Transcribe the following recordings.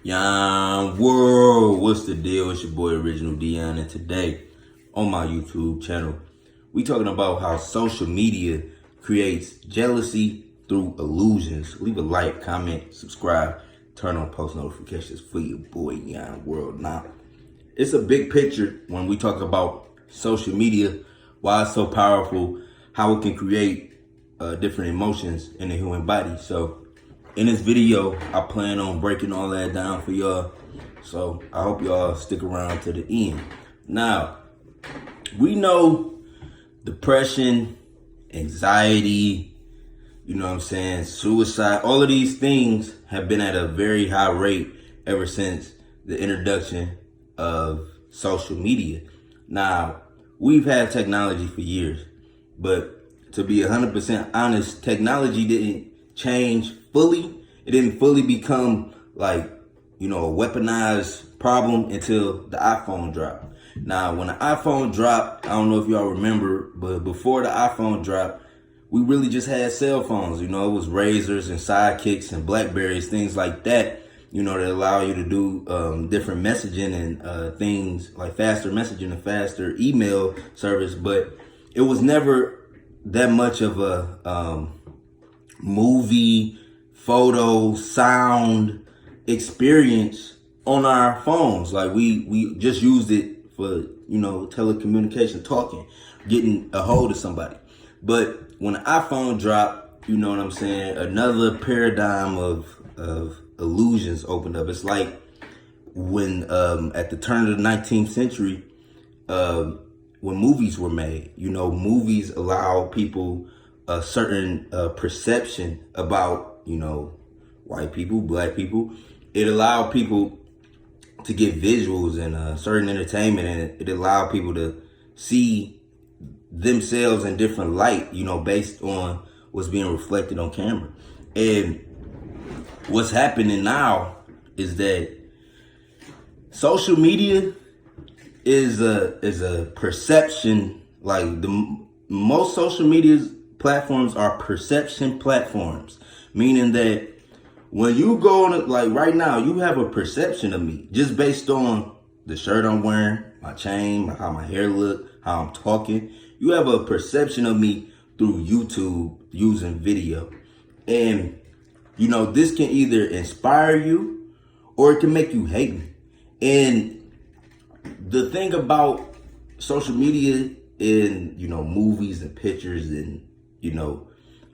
Yon world, what's the deal? It's your boy Original Dion, and today on my YouTube channel, we talking about how social media creates jealousy through illusions. Leave a like, comment, subscribe, turn on post notifications for your boy Yon world. Now, it's a big picture when we talk about social media, why it's so powerful, how it can create different emotions in the human body. So in this video, I plan on breaking all that down for y'all. So I hope y'all stick around to the end. Now, we know depression, anxiety, suicide, all of these things have been at a very high rate ever since the introduction of social media. Now, we've had technology for years, but to be 100% honest, technology didn't change fully. It didn't fully become like, a weaponized problem until the iPhone dropped. Now, when the iPhone dropped, I don't know if y'all remember, but before the iPhone dropped, we really just had cell phones. It was Razors and Sidekicks and Blackberries, things like that, that allow you to do different messaging and things like faster messaging and faster email service. But it was never that much of a movie, photo, sound experience on our phones. Like we just used it for, telecommunication, talking, getting a hold of somebody. But when the iPhone dropped, another paradigm of illusions opened up. It's like when at the turn of the 19th century, when movies were made, movies allow people a certain perception about, white people, black people. It allowed people to get visuals and certain entertainment, and it allowed people to see themselves in different light, based on what's being reflected on camera. And what's happening now is that social media is a perception. Like most social media platforms are perception platforms, meaning that when you go on, like right now, you have a perception of me just based on the shirt I'm wearing, my chain, how my hair look, how I'm talking. You have a perception of me through YouTube using video. And, this can either inspire you or it can make you hate me. And the thing about social media and, movies and pictures and,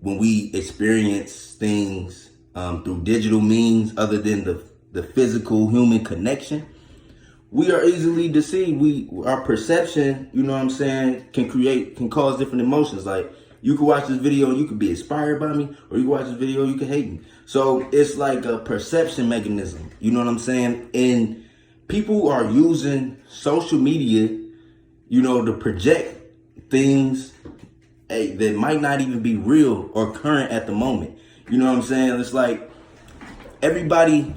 when we experience things through digital means other than the physical human connection, we are easily deceived. Our perception, can cause different emotions. Like you can watch this video and you can be inspired by me, or you can watch this video and you can hate me. So it's like a perception mechanism. And people are using social media, to project things that might not even be real or current at the moment. It's like everybody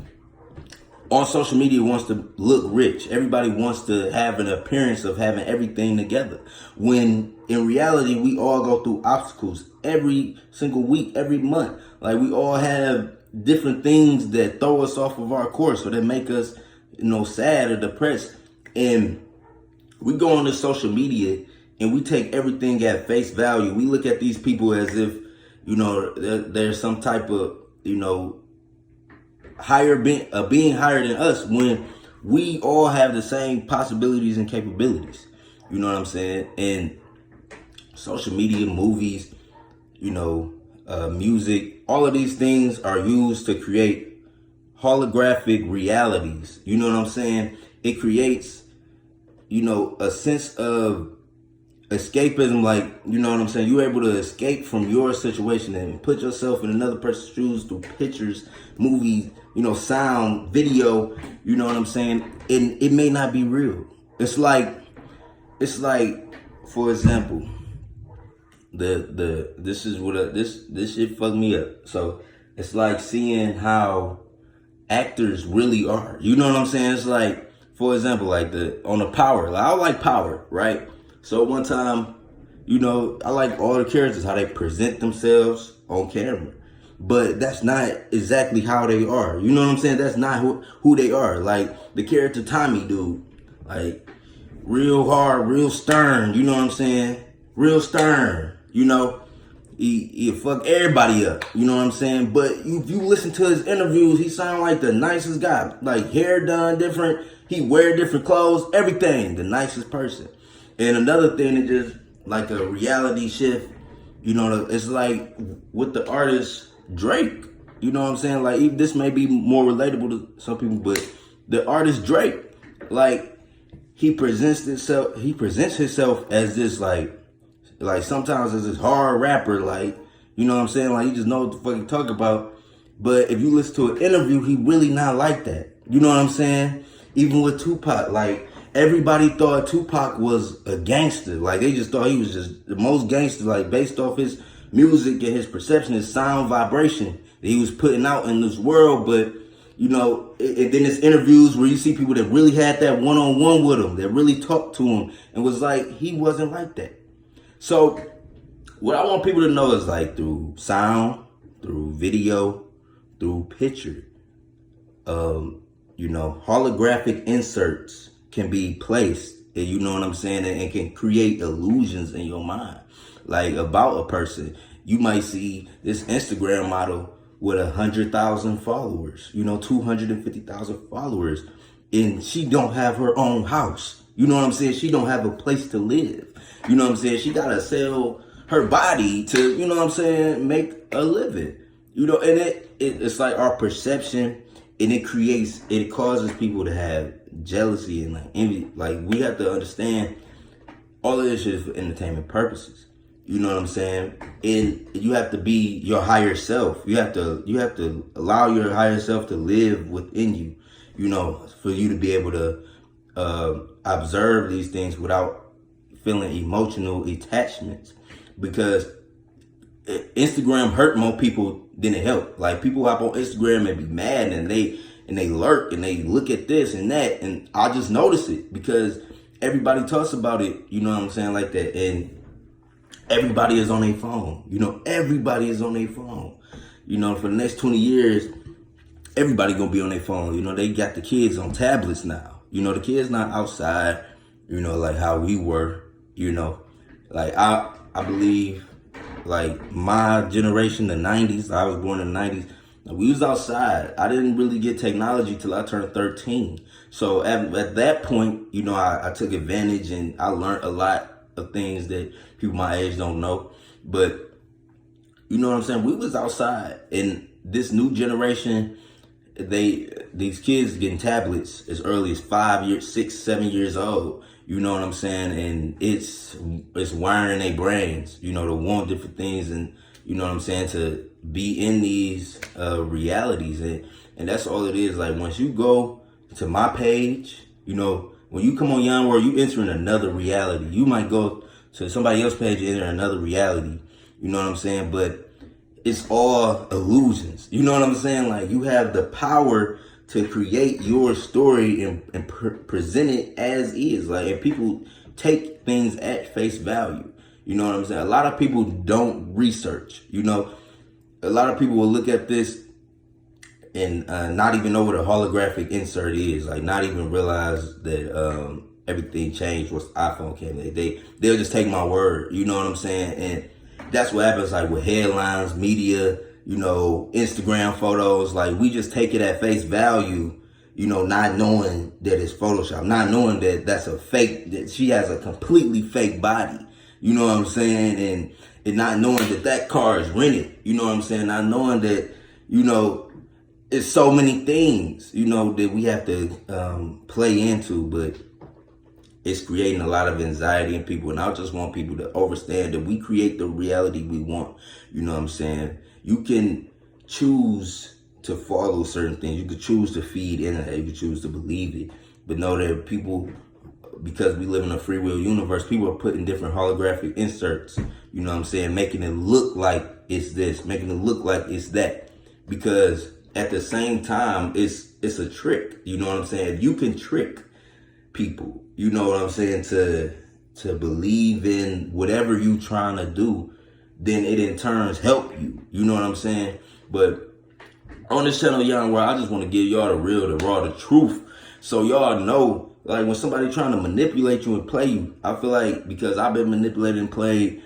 on social media wants to look rich. Everybody wants to have an appearance of having everything together. When in reality, we all go through obstacles every single week, every month. Like we all have different things that throw us off of our course or that make us, sad or depressed. And we go on to social media and we take everything at face value. We look at these people as if, there's some type of, being higher than us, when we all have the same possibilities and capabilities. And social media, movies, music, all of these things are used to create holographic realities. It creates, a sense of escapism, like, you're able to escape from your situation and put yourself in another person's shoes through pictures, movies, sound, video, and it may not be real. It's like, for example, this shit fucked me up. So it's like seeing how actors really are. It's like, for example, like on the Power. Like, I like Power, right? So one time, I like all the characters, how they present themselves on camera. but that's not exactly how they are. You know what I'm saying? That's not who they are. Like the character Tommy dude, like real hard, real stern. You know what I'm saying? Real stern. You know, he fuck everybody up. You know what I'm saying? But if you listen to his interviews, he sound like the nicest guy. Like hair done different. He wear different clothes. Everything. The nicest person. And another thing is just like a reality shift. You know, it's like with the artist Drake. You know what I'm saying? Like this may be more relatable to some people, but the artist Drake, like he presents himself as this like sometimes as this hard rapper, like, you know what I'm saying? Like he just know what the fuck he talk about. But if you listen to an interview, he really not like that. You know what I'm saying? Even with Tupac, like everybody thought Tupac was a gangster. Like they just thought he was just the most gangster, like based off his music and his perception, his sound vibration that he was putting out in this world. But you know, and then there's interviews where you see people that really had that one-on-one with him, that really talked to him, and was like, he wasn't like that. So what I want people to know is like through sound, through video, through picture, you know, holographic inserts can be placed, and you know what I'm saying, and can create illusions in your mind, like about a person. You might see this Instagram model with 100,000 followers, you know, 250,000 followers, and she don't have her own house. You know what I'm saying? She don't have a place to live. You know what I'm saying? She gotta sell her body to, you know what I'm saying, make a living. You know, and it's like our perception, and it causes people to have jealousy and like envy. Like we have to understand all of this shit is for entertainment purposes. You know what I'm saying? And you have to be your higher self. You have to allow your higher self to live within you, you know, for you to be able to observe these things without feeling emotional attachments. Because Instagram hurt more people than it helped. Like people hop on Instagram and be mad, and they lurk and they look at this and that, and I just notice it because everybody talks about it. You know what I'm saying, like that, and everybody is on their phone. You know, everybody is on their phone. You know, for the next 20 years, everybody gonna be on their phone. You know, they got the kids on tablets now. You know, the kids not outside. You know, like how we were. You know, like I believe. Like my generation, the 90s, I was born in the 90s, we was outside. I didn't really get technology till I turned 13. So at that point, you know, I took advantage and I learned a lot of things that people my age don't know. But you know what I'm saying? We was outside, and this new generation, these kids getting tablets as early as 5 years, 6, 7 years old. You know what I'm saying? And it's wiring their brains, you know, to want different things, and you know what I'm saying, to be in these realities. And that's all it is. Like once you go to my page, you know, when you come on Young World, you enter in another reality. You might go to somebody else's page and enter another reality. You know what I'm saying? But it's all illusions. You know what I'm saying? Like you have the power to create your story and present it as is. Like, and people take things at face value. You know what I'm saying? A lot of people don't research. You know, a lot of people will look at this and not even know what a holographic insert is. Like, not even realize that everything changed once iPhone came. They'll just take my word. You know what I'm saying? And that's what happens, like with headlines, media, you know, Instagram photos. Like we just take it at face value, you know, not knowing that it's Photoshop, not knowing that that's a fake, that she has a completely fake body. You know what I'm saying? And not knowing that that car is rented. You know what I'm saying? Not knowing that, you know, it's so many things, you know, that we have to play into, but it's creating a lot of anxiety in people. And I just want people to understand that we create the reality we want. You know what I'm saying? You can choose to follow certain things. You can choose to feed into that. You can choose to believe it. But know that people, because we live in a free will universe, people are putting different holographic inserts, you know what I'm saying, making it look like it's this, making it look like it's that. Because at the same time, it's a trick. You know what I'm saying? You can trick people, you know what I'm saying, to believe in whatever you trying to do, then it in turns help you. You know what I'm saying? But on this channel, Young World, I just want to give y'all the real, the raw, the truth. So y'all know, like when somebody trying to manipulate you and play you, I feel like because I've been manipulated and played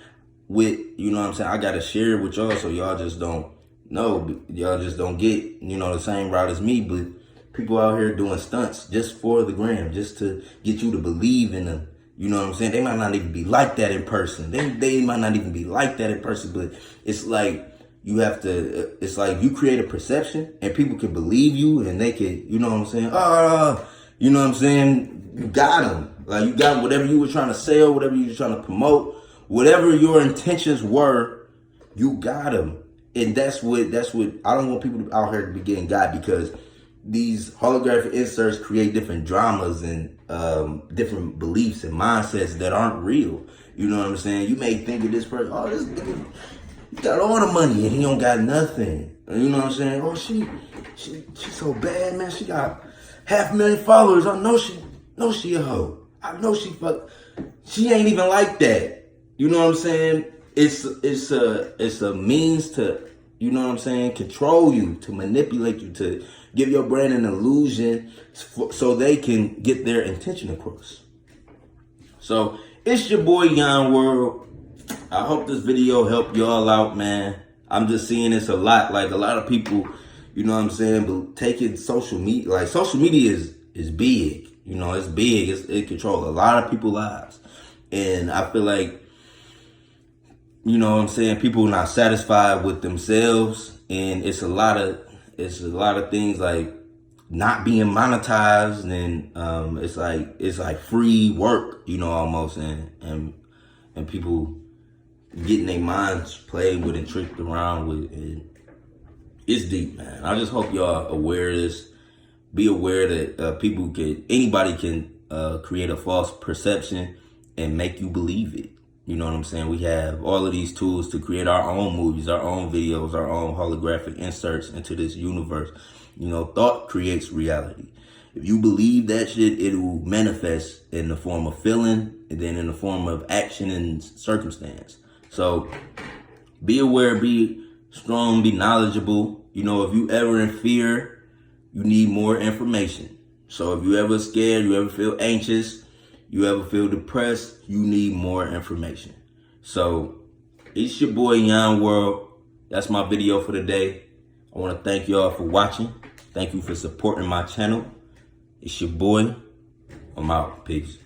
with, you know what I'm saying, I got to share it with y'all so y'all just don't know. Y'all just don't get, you know, the same route as me. But people out here doing stunts just for the gram, just to get you to believe in them. You know what I'm saying? They might not even be like that in person. They might not even be like that in person, but it's like, you have to, it's like you create a perception and people can believe you and they can, you know what I'm saying? You know what I'm saying? You got them. Like you got whatever you were trying to sell, whatever you were trying to promote, whatever your intentions were, you got them. And that's what, I don't want people out here to be getting got, because these holographic inserts create different dramas and different beliefs and mindsets that aren't real. You know what I'm saying? You may think of this person, oh, this nigga got all the money and he don't got nothing. You know what I'm saying? Oh, she's so bad, man. She got 500,000 followers. I know she a hoe. I know she ain't even like that. You know what I'm saying? It's a means to, you know what I'm saying, control you, to manipulate you, to give your brand an illusion so they can get their intention across. So it's your boy Yon World. I hope this video helped y'all out, man. I'm just seeing this a lot. Like a lot of people, you know what I'm saying, but taking social media, like social media is big. You know, it's big. It controls a lot of people's lives. And I feel like, you know what I'm saying, people are not satisfied with themselves. And it's a lot of things like not being monetized, and it's like free work, you know, almost, and people getting their minds played with and tricked around with. And it's deep, man. I just hope y'all aware of this. Be aware that anybody can create a false perception and make you believe it. You know what I'm saying? We have all of these tools to create our own movies, our own videos, our own holographic inserts into this universe. You know, thought creates reality. If you believe that shit, it will manifest in the form of feeling and then in the form of action and circumstance. So be aware, be strong, be knowledgeable. You know, if you ever in fear, you need more information. So if you ever scared, you ever feel anxious, you ever feel depressed, you need more information. So it's your boy Yon World. That's my video for today. I want to thank y'all for watching. Thank you for supporting my channel. It's your boy. I'm out. Peace.